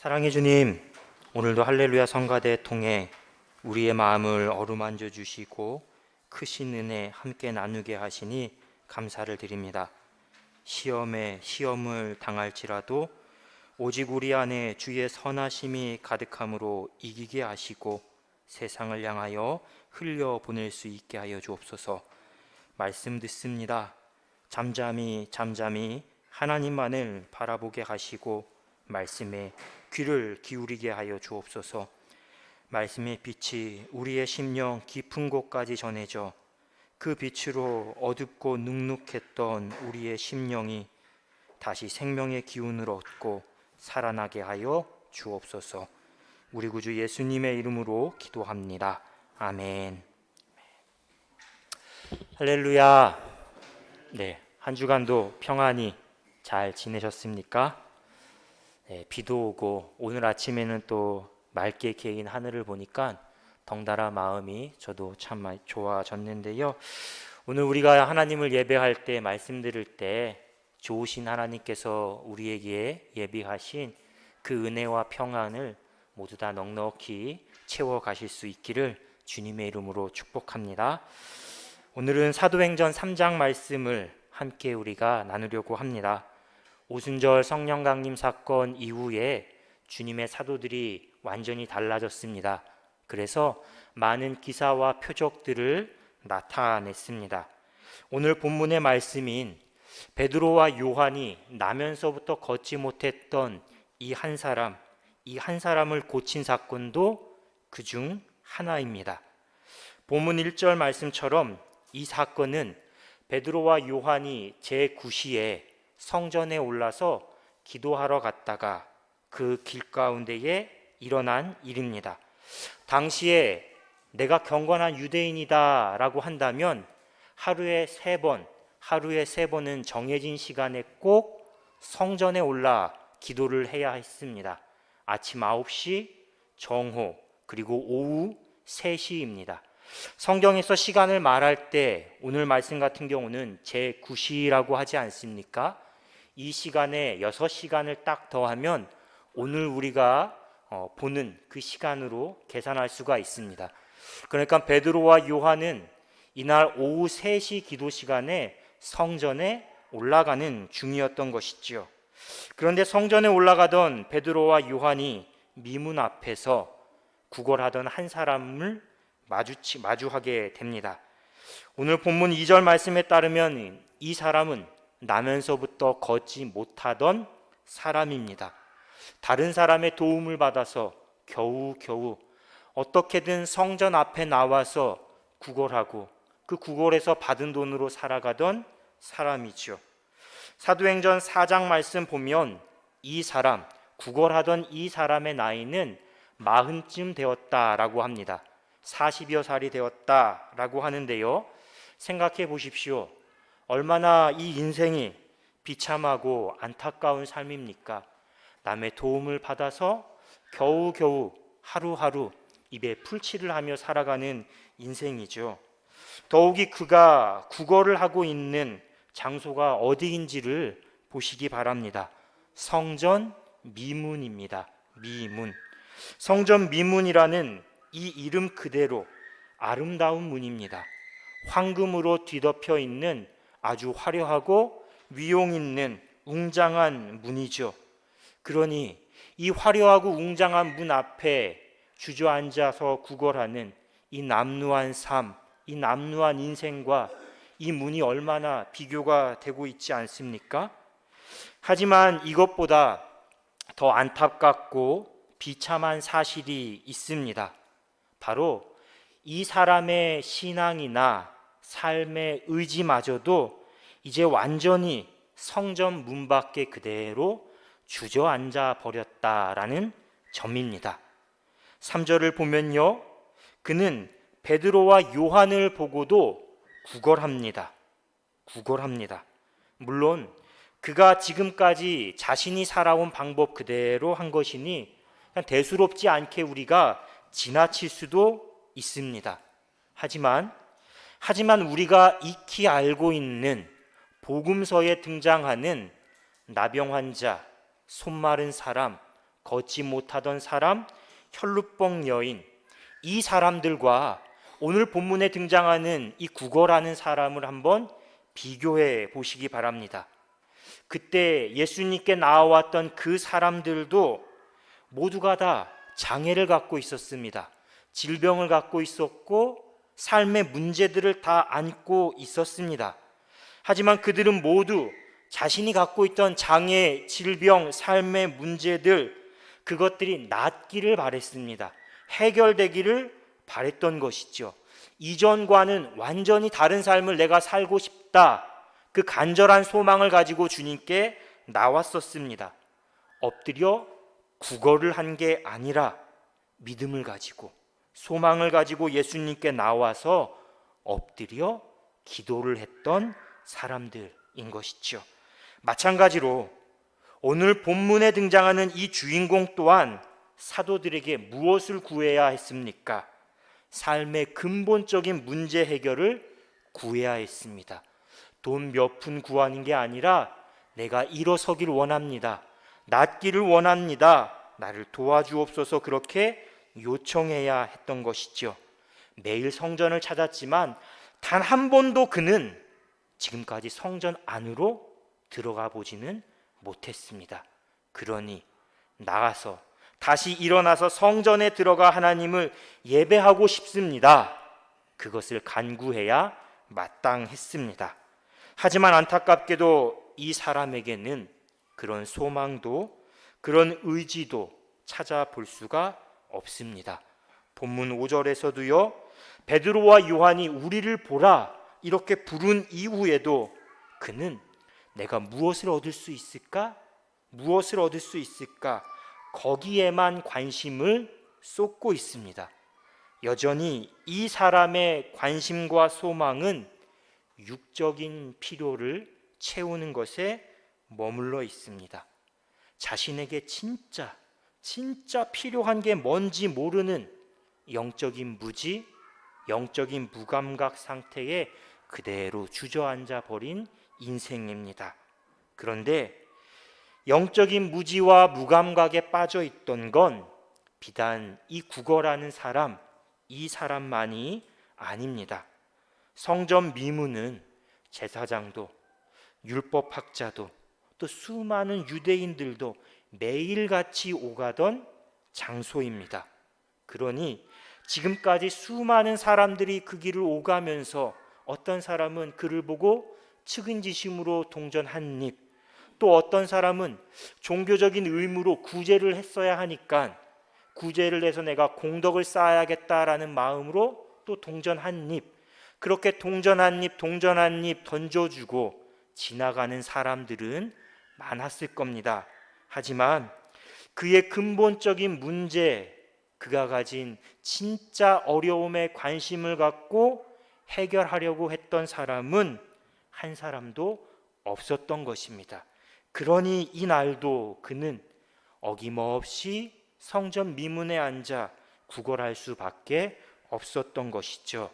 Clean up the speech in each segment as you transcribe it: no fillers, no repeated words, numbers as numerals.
사랑해 주님, 오늘도 할렐루야 성가대 통해 우리의 마음을 어루만져 주시고 크신 은혜 함께 나누게 하시니 감사를 드립니다. 시험을 당할지라도 오직 우리 안에 주의 선하심이 가득함으로 이기게 하시고 세상을 향하여 흘려보낼 수 있게 하여 주옵소서. 말씀 듣습니다. 잠잠히 하나님만을 바라보게 하시고 말씀에 귀를 기울이게 하여 주옵소서. 말씀의 빛이 우리의 심령 깊은 곳까지 전해져 그 빛으로 어둡고 눅눅했던 우리의 심령이 다시 생명의 기운을 얻고 살아나게 하여 주옵소서. 우리 구주 예수님의 이름으로 기도합니다. 아멘. 할렐루야. 한 주간도 평안히 잘 지내셨습니까? 비도 오고 오늘 아침에는 또 맑게 개인 하늘을 보니까 덩달아 마음이 저도 참 좋아졌는데요. 오늘 우리가 하나님을 예배할 때, 말씀 들을 때 좋으신 하나님께서 우리에게 예비하신 그 은혜와 평안을 모두 다 넉넉히 채워 가실 수 있기를 주님의 이름으로 축복합니다. 오늘은 사도행전 3장 말씀을 함께 우리가 나누려고 합니다. 오순절 성령 강림 사건 이후에 주님의 사도들이 완전히 달라졌습니다. 그래서 많은 기사와 표적들을 나타냈습니다. 오늘 본문의 말씀인 베드로와 요한이 나면서부터 걷지 못했던 이 한 사람을 고친 사건도 그중 하나입니다. 본문 1절 말씀처럼 이 사건은 베드로와 요한이 제9시에 성전에 올라서 기도하러 갔다가 그 길 가운데에 일어난 일입니다. 당시에 내가 경건한 유대인이다 라고 한다면 하루에 세 번은 정해진 시간에 꼭 성전에 올라 기도를 해야 했습니다. 아침 9시, 정오, 그리고 오후 3시입니다. 성경에서 시간을 말할 때 오늘 말씀 같은 경우는 제9시라고 하지 않습니까? 이 시간에 6시간을 딱 더하면 오늘 우리가 보는 그 시간으로 계산할 수가 있습니다. 그러니까 베드로와 요한은 이날 오후 3시 기도 시간에 성전에 올라가는 중이었던 것이지요. 그런데 성전에 올라가던 베드로와 요한이 미문 앞에서 구걸하던 한 사람을 마주하게 됩니다. 오늘 본문 2절 말씀에 따르면 이 사람은 나면서부터 걷지 못하던 사람입니다. 다른 사람의 도움을 받아서 겨우 어떻게든 성전 앞에 나와서 구걸하고 그 구걸에서 받은 돈으로 살아가던 사람이죠. 사도행전 4장 말씀 보면 구걸하던 이 사람의 나이는 40쯤 되었다라고 합니다. 40여 살이 되었다라고 하는데요. 생각해 보십시오. 얼마나 이 인생이 비참하고 안타까운 삶입니까? 남의 도움을 받아서 겨우 하루하루 입에 풀칠을 하며 살아가는 인생이죠. 더욱이 그가 구걸을 하고 있는 장소가 어디인지를 보시기 바랍니다. 성전 미문입니다. 미문. 성전 미문이라는 이 이름 그대로 아름다운 문입니다. 황금으로 뒤덮여 있는 아주 화려하고 위용 있는 웅장한 문이죠. 그러니 이 화려하고 웅장한 문 앞에 주저앉아서 구걸하는 이 남루한 삶, 이 남루한 인생과 이 문이 얼마나 비교가 되고 있지 않습니까? 하지만 이것보다 더 안타깝고 비참한 사실이 있습니다. 바로 이 사람의 신앙이나 삶의 의지마저도 이제 완전히 성전 문 밖에 그대로 주저앉아 버렸다라는 점입니다. 3절을 보면요, 그는 베드로와 요한을 보고도 구걸합니다. 물론 그가 지금까지 자신이 살아온 방법 그대로 한 것이니 그냥 대수롭지 않게 우리가 지나칠 수도 있습니다. 하지만 우리가 익히 알고 있는 복음서에 등장하는 나병 환자, 손 마른 사람, 걷지 못하던 사람, 혈루병 여인, 이 사람들과 오늘 본문에 등장하는 이 구거라는 사람을 한번 비교해 보시기 바랍니다. 그때 예수님께 나와왔던 그 사람들도 모두가 다 장애를 갖고 있었습니다. 질병을 갖고 있었고 삶의 문제들을 다 안고 있었습니다. 하지만 그들은 모두 자신이 갖고 있던 장애, 질병, 삶의 문제들, 그것들이 낫기를 바랬습니다. 해결되기를 바랬던 것이죠. 이전과는 완전히 다른 삶을 내가 살고 싶다, 그 간절한 소망을 가지고 주님께 나왔었습니다. 엎드려 구걸을 한 게 아니라 믿음을 가지고 소망을 가지고 예수님께 나와서 엎드려 기도를 했던 사람들인 것이죠. 마찬가지로 오늘 본문에 등장하는 이 주인공 또한 사도들에게 무엇을 구해야 했습니까? 삶의 근본적인 문제 해결을 구해야 했습니다. 돈 몇 푼 구하는 게 아니라 내가 일어서길 원합니다. 낫기를 원합니다. 나를 도와주옵소서, 그렇게 요청해야 했던 것이죠. 매일 성전을 찾았지만 단 한 번도 그는 지금까지 성전 안으로 들어가 보지는 못했습니다. 그러니 나가서 다시 일어나서 성전에 들어가 하나님을 예배하고 싶습니다. 그것을 간구해야 마땅했습니다. 하지만 안타깝게도 이 사람에게는 그런 소망도 그런 의지도 찾아볼 수가 없습니다. 본문 5절에서도요, 베드로와 요한이 우리를 보라 이렇게 부른 이후에도 그는 내가 무엇을 얻을 수 있을까? 무엇을 얻을 수 있을까? 거기에만 관심을 쏟고 있습니다. 여전히 이 사람의 관심과 소망은 육적인 필요를 채우는 것에 머물러 있습니다. 자신에게 진짜 필요한 게 뭔지 모르는 영적인 무지, 영적인 무감각 상태에 그대로 주저앉아 버린 인생입니다. 그런데 영적인 무지와 무감각에 빠져 있던 건 비단 이 구거라는 사람, 이 사람만이 아닙니다. 성전 미문은 제사장도, 율법학자도, 또 수많은 유대인들도 매일같이 오가던 장소입니다. 그러니 지금까지 수많은 사람들이 그 길을 오가면서 어떤 사람은 그를 보고 측은지심으로 동전 한 입, 또 어떤 사람은 종교적인 의무로 구제를 했어야 하니까 구제를 해서 내가 공덕을 쌓아야겠다라는 마음으로 또 동전 한 입, 그렇게 동전 한 입 던져주고 지나가는 사람들은 많았을 겁니다. 하지만 그의 근본적인 문제, 그가 가진 진짜 어려움에 관심을 갖고 해결하려고 했던 사람은 한 사람도 없었던 것입니다. 그러니 이날도 그는 어김없이 성전 미문에 앉아 구걸할 수밖에 없었던 것이죠.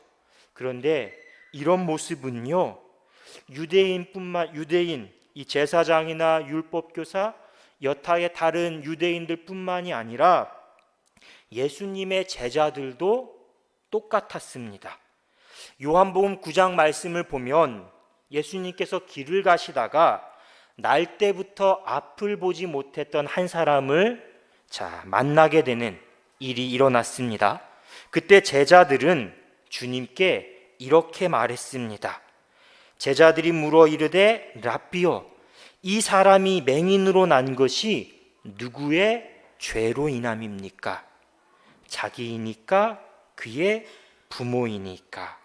그런데 이런 모습은요, 유대인, 이 제사장이나 율법교사, 여타의 다른 유대인들 뿐만이 아니라 예수님의 제자들도 똑같았습니다. 요한복음 9장 말씀을 보면 예수님께서 길을 가시다가 날 때부터 앞을 보지 못했던 한 사람을 만나게 되는 일이 일어났습니다. 그때 제자들은 주님께 이렇게 말했습니다. 제자들이 물어 이르되 랍비여, 이 사람이 맹인으로 난 것이 누구의 죄로 인함입니까? 자기이니까? 그의 부모이니까?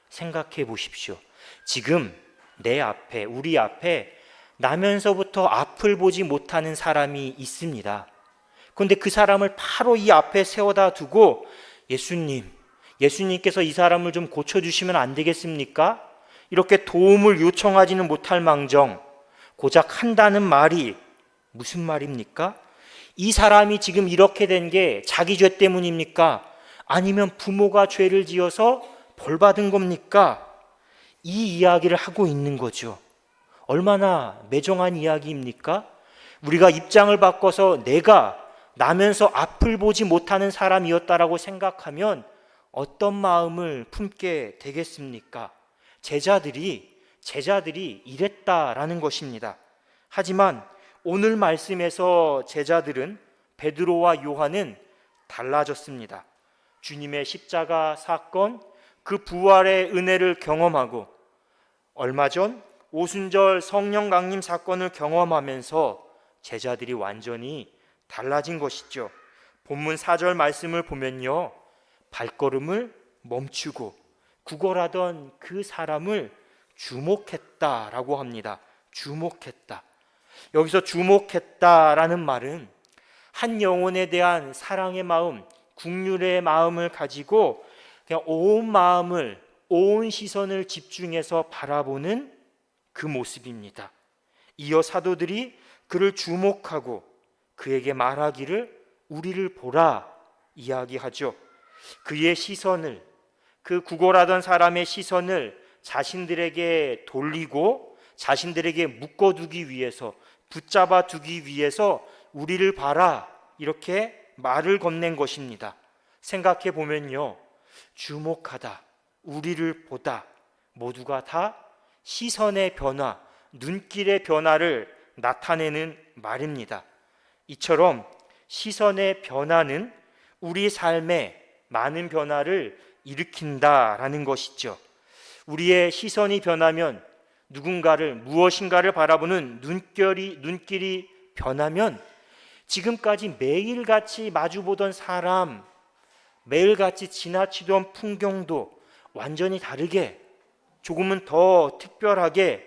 생각해 보십시오. 지금 내 앞에, 우리 앞에 나면서부터 앞을 보지 못하는 사람이 있습니다. 그런데 그 사람을 바로 이 앞에 세워다 두고 예수님께서 이 사람을 좀 고쳐주시면 안 되겠습니까? 이렇게 도움을 요청하지는 못할 망정 고작 한다는 말이 무슨 말입니까? 이 사람이 지금 이렇게 된 게 자기 죄 때문입니까? 아니면 부모가 죄를 지어서 벌 받은 겁니까? 이 이야기를 하고 있는 거죠. 얼마나 매정한 이야기입니까? 우리가 입장을 바꿔서 내가 나면서 앞을 보지 못하는 사람이었다라고 생각하면 어떤 마음을 품게 되겠습니까? 제자들이 이랬다라는 것입니다. 하지만 오늘 말씀에서 제자들은, 베드로와 요한은 달라졌습니다. 주님의 십자가 사건, 그 부활의 은혜를 경험하고 얼마 전 오순절 성령 강림 사건을 경험하면서 제자들이 완전히 달라진 것이죠. 본문 4절 말씀을 보면요, 발걸음을 멈추고 구걸하던 그 사람을 주목했다라고 합니다. 주목했다. 여기서 주목했다라는 말은 한 영혼에 대한 사랑의 마음, 긍휼의 마음을 가지고 그냥 온 시선을 집중해서 바라보는 그 모습입니다. 이어 사도들이 그를 주목하고 그에게 말하기를 우리를 보라 이야기하죠. 그의 시선을, 그 구걸하던 사람의 시선을 자신들에게 돌리고 자신들에게 묶어두기 위해서, 붙잡아 두기 위해서 우리를 봐라 이렇게 말을 건넨 것입니다. 생각해 보면요, 주목하다, 우리를 보다, 모두가 다 시선의 변화, 눈길의 변화를 나타내는 말입니다. 이처럼 시선의 변화는 우리 삶에 많은 변화를 일으킨다라는 것이죠. 우리의 시선이 변하면, 누군가를, 무엇인가를 바라보는 눈길이 변하면 지금까지 매일같이 마주보던 사람, 매일같이 지나치던 풍경도 완전히 다르게, 조금은 더 특별하게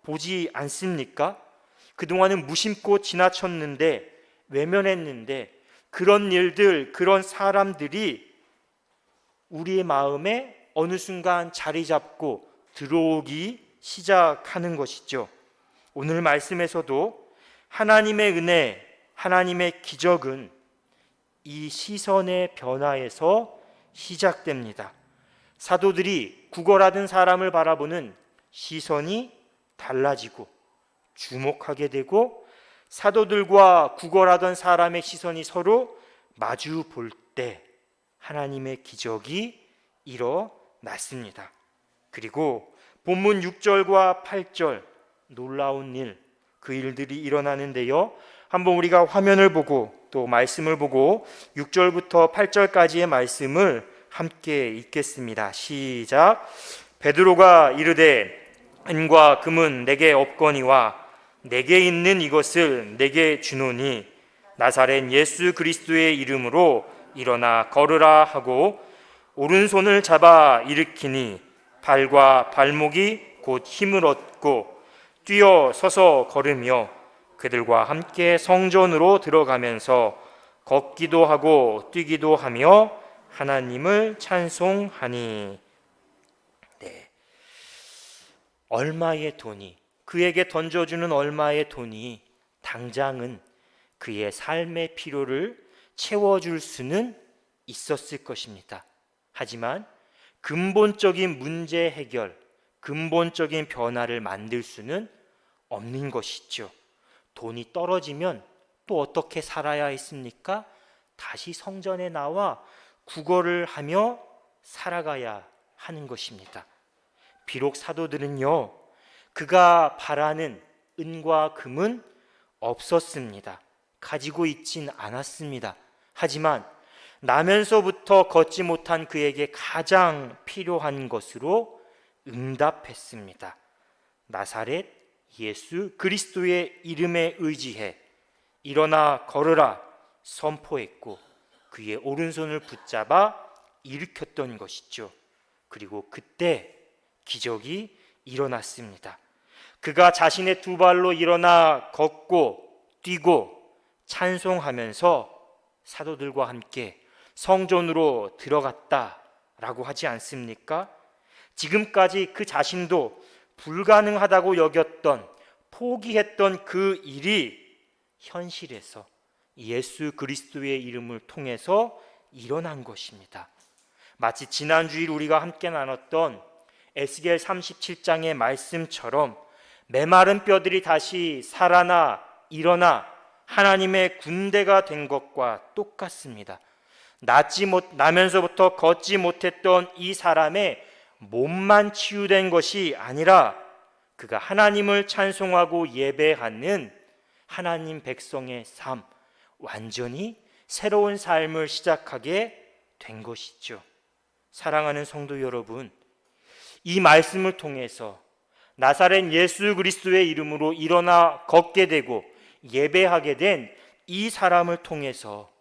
보지 않습니까? 그동안은 무심코 지나쳤는데, 외면했는데, 그런 일들, 그런 사람들이 우리의 마음에 어느 순간 자리 잡고 들어오기 시작하는 것이죠. 오늘 말씀에서도 하나님의 은혜, 하나님의 기적은 이 시선의 변화에서 시작됩니다. 사도들이 구걸하던 사람을 바라보는 시선이 달라지고 주목하게 되고, 사도들과 구걸하던 사람의 시선이 서로 마주 볼 때 하나님의 기적이 일어났습니다. 그리고 본문 6절과 8절, 놀라운 일, 그 일들이 일어나는데요, 한번 우리가 화면을 보고 또 말씀을 보고 6절부터 8절까지의 말씀을 함께 읽겠습니다. 시작. 베드로가 이르되 은과 금은 내게 없거니와 내게 있는 이것을 내게 주노니 나사렛 예수 그리스도의 이름으로 일어나 걸으라 하고 오른손을 잡아 일으키니 발과 발목이 곧 힘을 얻고 뛰어 서서 걸으며 그들과 함께 성전으로 들어가면서 걷기도 하고 뛰기도 하며 하나님을 찬송하니. 네. 얼마의 돈이, 그에게 던져주는 얼마의 돈이 당장은 그의 삶의 필요를 채워줄 수는 있었을 것입니다. 하지만 근본적인 문제 해결, 근본적인 변화를 만들 수는 없는 것이죠. 돈이 떨어지면 또 어떻게 살아야 했습니까? 다시 성전에 나와 구걸을 하며 살아가야 하는 것입니다. 비록 사도들은요, 그가 바라는 은과 금은 없었습니다. 가지고 있진 않았습니다. 하지만 나면서부터 걷지 못한 그에게 가장 필요한 것으로 응답했습니다. 나사렛 예수 그리스도의 이름에 의지해 일어나 걸으라 선포했고 그의 오른손을 붙잡아 일으켰던 것이죠. 그리고 그때 기적이 일어났습니다. 그가 자신의 두 발로 일어나 걷고 뛰고 찬송하면서 사도들과 함께 성전으로 들어갔다라고 하지 않습니까? 지금까지 그 자신도 불가능하다고 여겼던, 포기했던 그 일이 현실에서 예수 그리스도의 이름을 통해서 일어난 것입니다. 마치 지난주일 우리가 함께 나눴던 에스겔 37장의 말씀처럼 메마른 뼈들이 다시 살아나 일어나 하나님의 군대가 된 것과 똑같습니다. 나면서부터 걷지 못했던 이 사람의 몸만 치유된 것이 아니라 그가 하나님을 찬송하고 예배하는 하나님 백성의 삶, 완전히 새로운 삶을 시작하게 된 것이죠. 사랑하는 성도 여러분, 이 말씀을 통해서 나사렛 예수 그리스도의 이름으로 일어나 걷게 되고 예배하게 된 이 사람을 통해서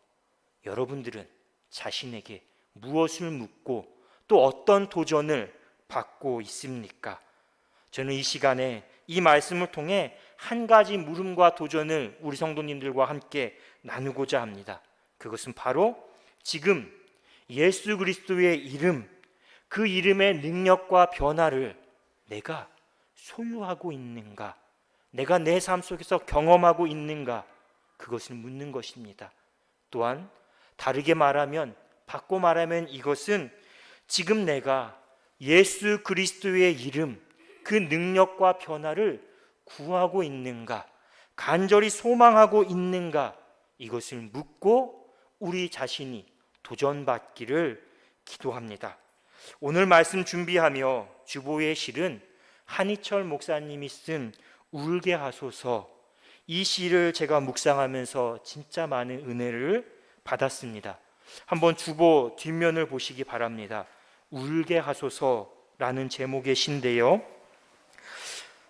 여러분들은 자신에게 무엇을 묻고 또 어떤 도전을 받고 있습니까? 저는 이 시간에 이 말씀을 통해 한 가지 물음과 도전을 우리 성도님들과 함께 나누고자 합니다. 그것은 바로 지금 예수 그리스도의 이름, 그 이름의 능력과 변화를 내가 소유하고 있는가? 내가 내 삶 속에서 경험하고 있는가? 그것을 묻는 것입니다. 또한 다르게 말하면, 바꿔 말하면 이것은 지금 내가 예수 그리스도의 이름, 그 능력과 변화를 구하고 있는가? 간절히 소망하고 있는가? 이것을 묻고 우리 자신이 도전받기를 기도합니다. 오늘 말씀 준비하며 주보에 실은 한희철 목사님이 쓴 울게 하소서, 이 시를 제가 묵상하면서 진짜 많은 은혜를 받았습니다. 한번 주보 뒷면을 보시기 바랍니다. 울게 하소서라는 제목의 시인데요,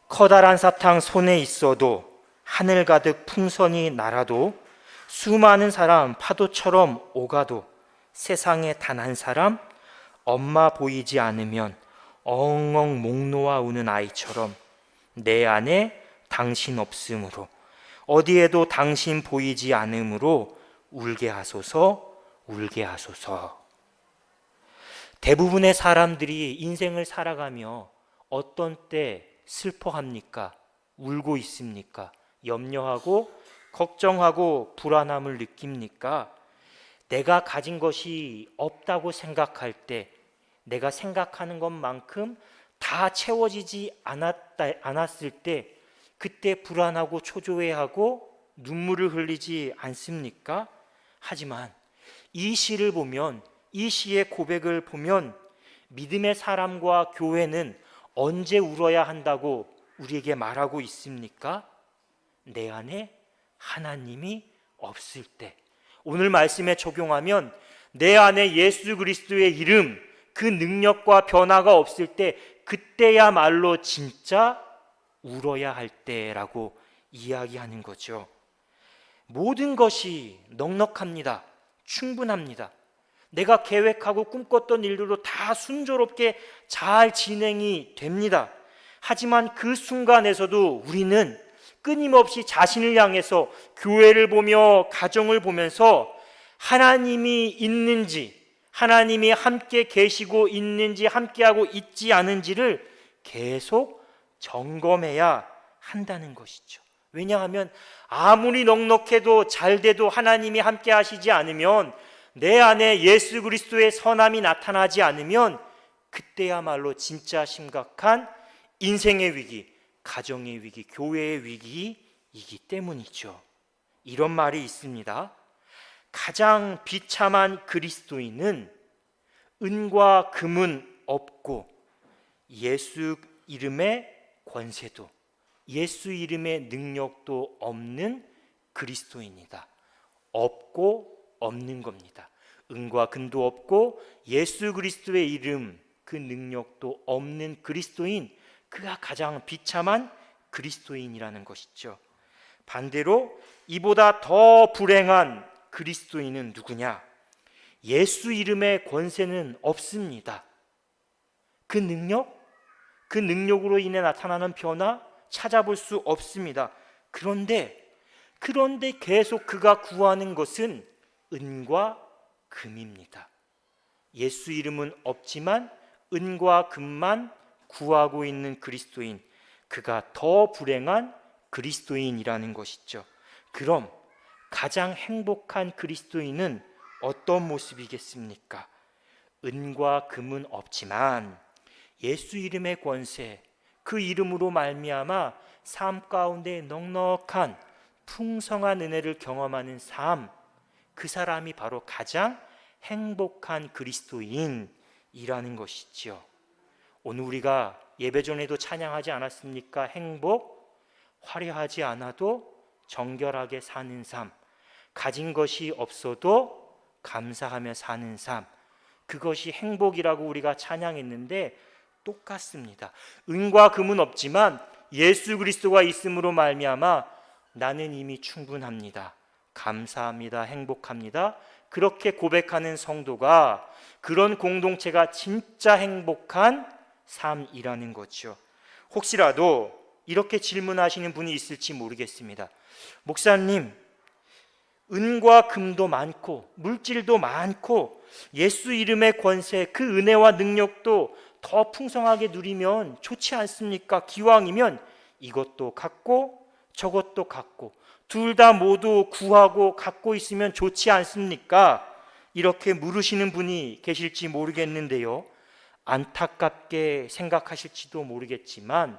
커다란 사탕 손에 있어도 하늘 가득 풍선이 날아도 수많은 사람 파도처럼 오가도 세상에 단 한 사람 엄마 보이지 않으면 엉엉 목 놓아 우는 아이처럼 내 안에 당신 없음으로, 어디에도 당신 보이지 않음으로 울게 하소서, 울게 하소서. 대부분의 사람들이 인생을 살아가며 어떤 때 슬퍼합니까? 울고 있습니까? 염려하고 걱정하고 불안함을 느낍니까? 내가 가진 것이 없다고 생각할 때, 내가 생각하는 것만큼 다 채워지지 않았을 때, 그때 불안하고 초조해하고 눈물을 흘리지 않습니까? 하지만 이 시를 보면, 이 시의 고백을 보면 믿음의 사람과 교회는 언제 울어야 한다고 우리에게 말하고 있습니까? 내 안에 하나님이 없을 때. 오늘 말씀에 적용하면 내 안에 예수 그리스도의 이름, 그 능력과 변화가 없을 때, 그때야말로 진짜 울어야 할 때라고 이야기하는 거죠. 모든 것이 넉넉합니다. 충분합니다. 내가 계획하고 꿈꿨던 일들도 다 순조롭게 잘 진행이 됩니다. 하지만 그 순간에서도 우리는 끊임없이 자신을 향해서, 교회를 보며 가정을 보면서 하나님이 있는지, 하나님이 함께 계시고 있는지, 함께하고 있지 않은지를 계속 점검해야 한다는 것이죠. 왜냐하면 아무리 넉넉해도 잘 돼도 하나님이 함께 하시지 않으면, 내 안에 예수 그리스도의 선함이 나타나지 않으면 그때야말로 진짜 심각한 인생의 위기, 가정의 위기, 교회의 위기이기 때문이죠. 이런 말이 있습니다. 가장 비참한 그리스도인은 은과 금은 없고 예수 이름의 권세도, 예수 이름의 능력도 없는 그리스도인이다. 없고 없는 겁니다. 은과 금도 없고 예수 그리스도의 이름, 그 능력도 없는 그리스도인, 그가 가장 비참한 그리스도인이라는 것이죠. 반대로 이보다 더 불행한 그리스도인은 누구냐? 예수 이름의 권세는 없습니다. 그 능력으로 인해 나타나는 변화 찾아볼 수 없습니다. 그런데 계속 그가 구하는 것은 은과 금입니다. 예수 이름은 없지만 은과 금만 구하고 있는 그리스도인, 그가 더 불행한 그리스도인이라는 것이죠. 그럼 가장 행복한 그리스도인은 어떤 모습이겠습니까? 은과 금은 없지만 예수 이름의 권세, 그 이름으로 말미암아 삶 가운데 넉넉한 풍성한 은혜를 경험하는 삶, 그 사람이 바로 가장 행복한 그리스도인이라는 것이지요. 오늘 우리가 예배 전에도 찬양하지 않았습니까? 행복, 화려하지 않아도 정결하게 사는 삶, 가진 것이 없어도 감사하며 사는 삶, 그것이 행복이라고 우리가 찬양했는데 똑같습니다. 은과 금은 없지만 예수 그리스도가 있음으로 말미암아 나는 이미 충분합니다, 감사합니다, 행복합니다, 그렇게 고백하는 성도가, 그런 공동체가 진짜 행복한 삶이라는 거죠. 혹시라도 이렇게 질문하시는 분이 있을지 모르겠습니다. 목사님, 은과 금도 많고 물질도 많고 예수 이름의 권세, 그 은혜와 능력도 더 풍성하게 누리면 좋지 않습니까? 기왕이면 이것도 갖고 저것도 갖고 둘 다 모두 구하고 갖고 있으면 좋지 않습니까? 이렇게 물으시는 분이 계실지 모르겠는데요, 안타깝게 생각하실지도 모르겠지만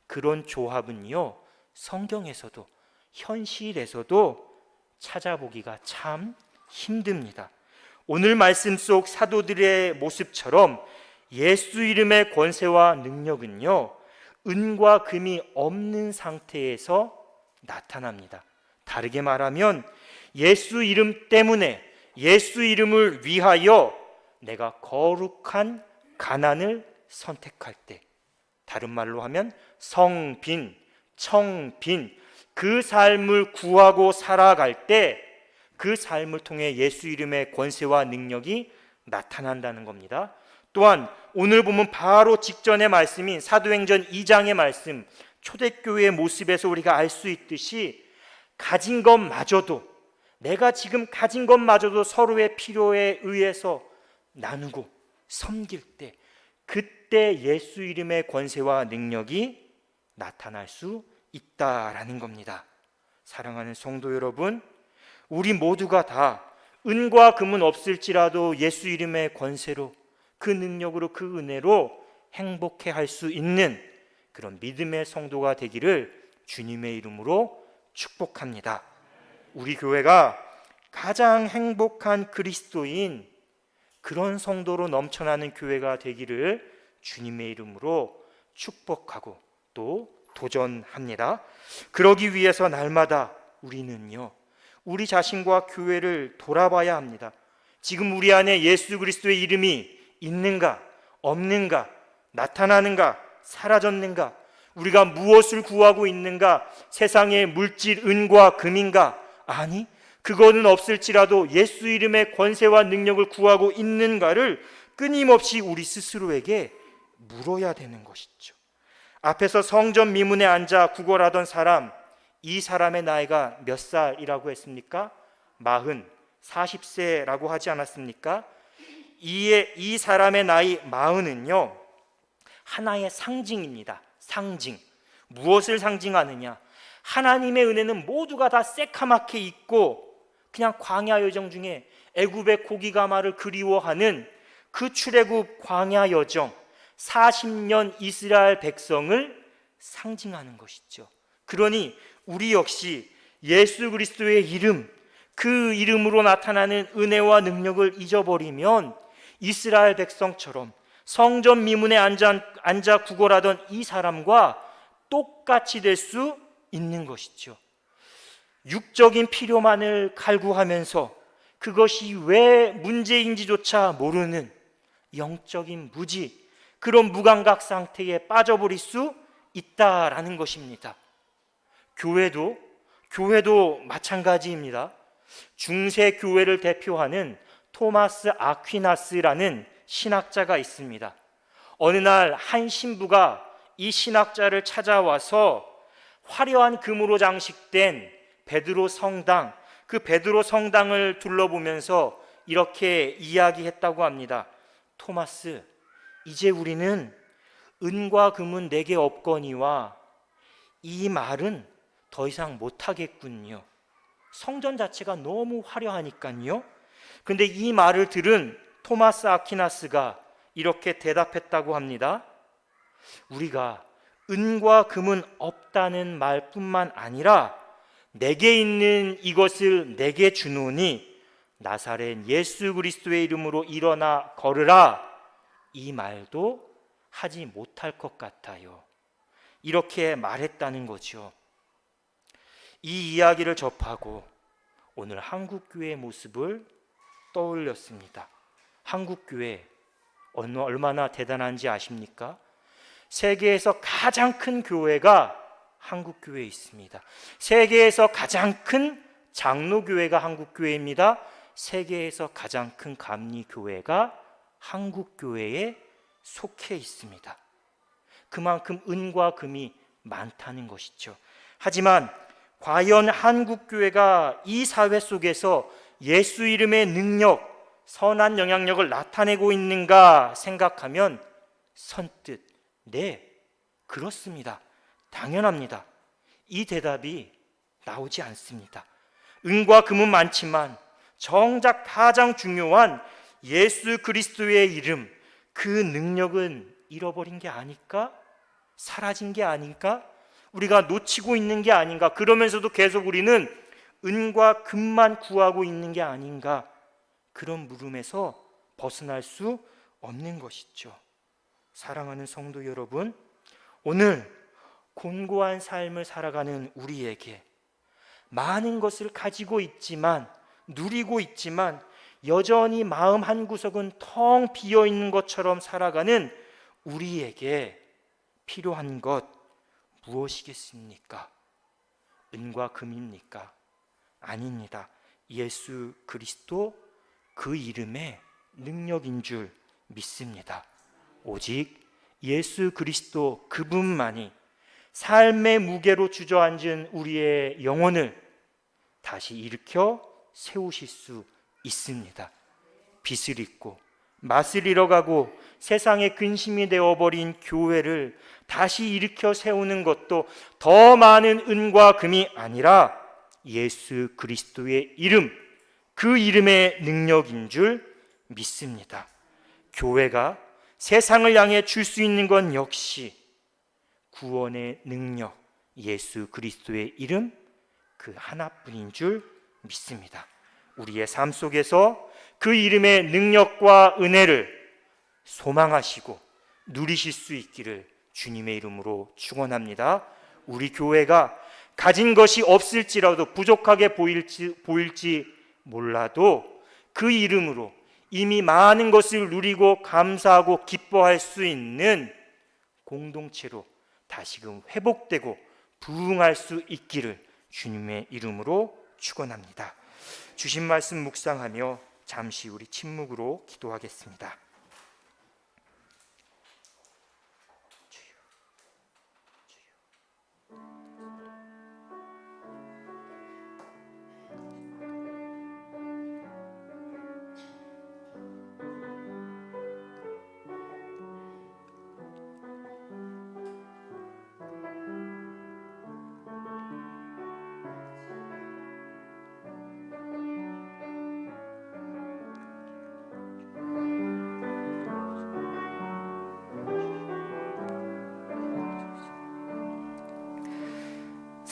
그런 조합은요, 성경에서도 현실에서도 찾아보기가 참 힘듭니다. 오늘 말씀 속 사도들의 모습처럼 예수 이름의 권세와 능력은요, 은과 금이 없는 상태에서 나타납니다. 다르게 말하면 예수 이름 때문에, 예수 이름을 위하여 내가 거룩한 가난을 선택할 때, 다른 말로 하면 성빈, 청빈, 그 삶을 구하고 살아갈 때 그 삶을 통해 예수 이름의 권세와 능력이 나타난다는 겁니다. 또한 오늘 보면 바로 직전의 말씀인 사도행전 2장의 말씀, 초대교회의 모습에서 우리가 알 수 있듯이 가진 것마저도, 내가 지금 가진 것마저도 서로의 필요에 의해서 나누고 섬길 때, 그때 예수 이름의 권세와 능력이 나타날 수 있다라는 겁니다. 사랑하는 성도 여러분, 우리 모두가 다 은과 금은 없을지라도 예수 이름의 권세로, 그 능력으로, 그 은혜로 행복해 할 수 있는 그런 믿음의 성도가 되기를 주님의 이름으로 축복합니다. 우리 교회가 가장 행복한 그리스도인, 그런 성도로 넘쳐나는 교회가 되기를 주님의 이름으로 축복하고 또 도전합니다. 그러기 위해서 날마다 우리는요, 우리 자신과 교회를 돌아봐야 합니다. 지금 우리 안에 예수 그리스도의 이름이 있는가, 없는가, 나타나는가, 사라졌는가, 우리가 무엇을 구하고 있는가, 세상의 물질, 은과 금인가? 아니, 그거는 없을지라도 예수 이름의 권세와 능력을 구하고 있는가를 끊임없이 우리 스스로에게 물어야 되는 것이죠. 앞에서 성전 미문에 앉아 구걸하던 사람, 이 사람의 나이가 몇 살이라고 했습니까? 40세라고 하지 않았습니까? 이 사람의 나이 40은요, 하나의 상징입니다. 상징. 무엇을 상징하느냐? 하나님의 은혜는 모두가 다 새카맣게 있고, 그냥 광야 여정 중에 애굽의 고기가마를 그리워하는 그 출애굽 광야 여정, 40년 이스라엘 백성을 상징하는 것이죠. 그러니 우리 역시 예수 그리스도의 이름, 그 이름으로 나타나는 은혜와 능력을 잊어버리면 이스라엘 백성처럼 성전 미문에 앉아 구걸하던 이 사람과 똑같이 될 수 있는 것이죠. 육적인 필요만을 갈구하면서 그것이 왜 문제인지조차 모르는 영적인 무지, 그런 무감각 상태에 빠져버릴 수 있다라는 것입니다. 교회도 마찬가지입니다. 중세 교회를 대표하는 토마스 아퀴나스라는 신학자가 있습니다. 어느 날 한 신부가 이 신학자를 찾아와서 화려한 금으로 장식된 베드로 성당, 그 베드로 성당을 둘러보면서 이렇게 이야기했다고 합니다. 토마스, 이제 우리는 은과 금은 내게 없거니와 이 말은 더 이상 못하겠군요. 성전 자체가 너무 화려하니까요. 근데 이 말을 들은 토마스 아퀴나스가 이렇게 대답했다고 합니다. 우리가 은과 금은 없다는 말뿐만 아니라 내게 있는 이것을 내게 주노니 나사렛 예수 그리스도의 이름으로 일어나 걸으라, 이 말도 하지 못할 것 같아요. 이렇게 말했다는 거죠. 이 이야기를 접하고 오늘 한국교회의 모습을 떠올렸습니다. 한국교회 얼마나 대단한지 아십니까? 세계에서 가장 큰 교회가 한국교회에 있습니다. 세계에서 가장 큰 장로교회가 한국교회입니다. 세계에서 가장 큰 감리교회가 한국교회에 속해 있습니다. 그만큼 은과 금이 많다는 것이죠. 하지만 과연 한국교회가 이 사회 속에서 예수 이름의 능력, 선한 영향력을 나타내고 있는가 생각하면 선뜻 네, 그렇습니다. 당연합니다. 이 대답이 나오지 않습니다. 은과 금은 많지만 정작 가장 중요한 예수 그리스도의 이름, 그 능력은 잃어버린 게 아닐까? 사라진 게 아닐까? 우리가 놓치고 있는 게 아닌가? 그러면서도 계속 우리는 은과 금만 구하고 있는 게 아닌가? 그런 물음에서 벗어날 수 없는 것이죠. 사랑하는 성도 여러분, 오늘 곤고한 삶을 살아가는 우리에게 많은 것을 가지고 있지만, 누리고 있지만 여전히 마음 한구석은 텅 비어 있는 것처럼 살아가는 우리에게 필요한 것 무엇이겠습니까? 은과 금입니까? 아닙니다. 예수 그리스도, 그 이름의 능력인 줄 믿습니다. 오직 예수 그리스도 그분만이 삶의 무게로 주저앉은 우리의 영혼을 다시 일으켜 세우실 수 있습니다. 빛을 잃고 맛을 잃어가고 세상의 근심이 되어버린 교회를 다시 일으켜 세우는 것도 더 많은 은과 금이 아니라 예수 그리스도의 이름, 그 이름의 능력인 줄 믿습니다. 교회가 세상을 향해 줄 수 있는 건 역시 구원의 능력, 예수 그리스도의 이름, 그 하나뿐인 줄 믿습니다. 우리의 삶 속에서 그 이름의 능력과 은혜를 소망하시고 누리실 수 있기를 주님의 이름으로 축원합니다. 우리 교회가 가진 것이 없을지라도, 부족하게 보일지 몰라도 그 이름으로 이미 많은 것을 누리고 감사하고 기뻐할 수 있는 공동체로 다시금 회복되고 부흥할 수 있기를 주님의 이름으로 축원합니다. 주신 말씀 묵상하며 잠시 우리 침묵으로 기도하겠습니다.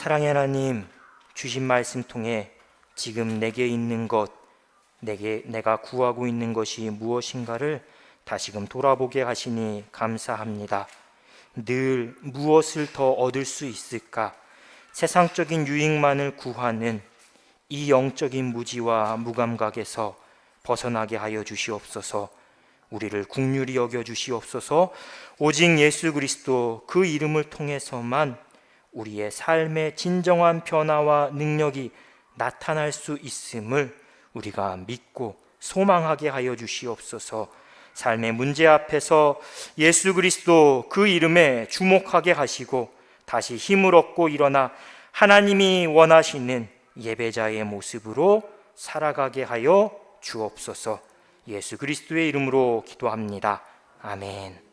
사랑의 하나님, 주신 말씀 통해 지금 내게 있는 것, 내가 구하고 있는 것이 무엇인가를 다시금 돌아보게 하시니 감사합니다. 늘 무엇을 더 얻을 수 있을까? 세상적인 유익만을 구하는 이 영적인 무지와 무감각에서 벗어나게 하여 주시옵소서. 우리를 긍휼히 여겨 주시옵소서. 오직 예수 그리스도 그 이름을 통해서만 우리의 삶의 진정한 변화와 능력이 나타날 수 있음을 우리가 믿고 소망하게 하여 주시옵소서. 삶의 문제 앞에서 예수 그리스도 그 이름에 주목하게 하시고 다시 힘을 얻고 일어나 하나님이 원하시는 예배자의 모습으로 살아가게 하여 주옵소서. 예수 그리스도의 이름으로 기도합니다. 아멘.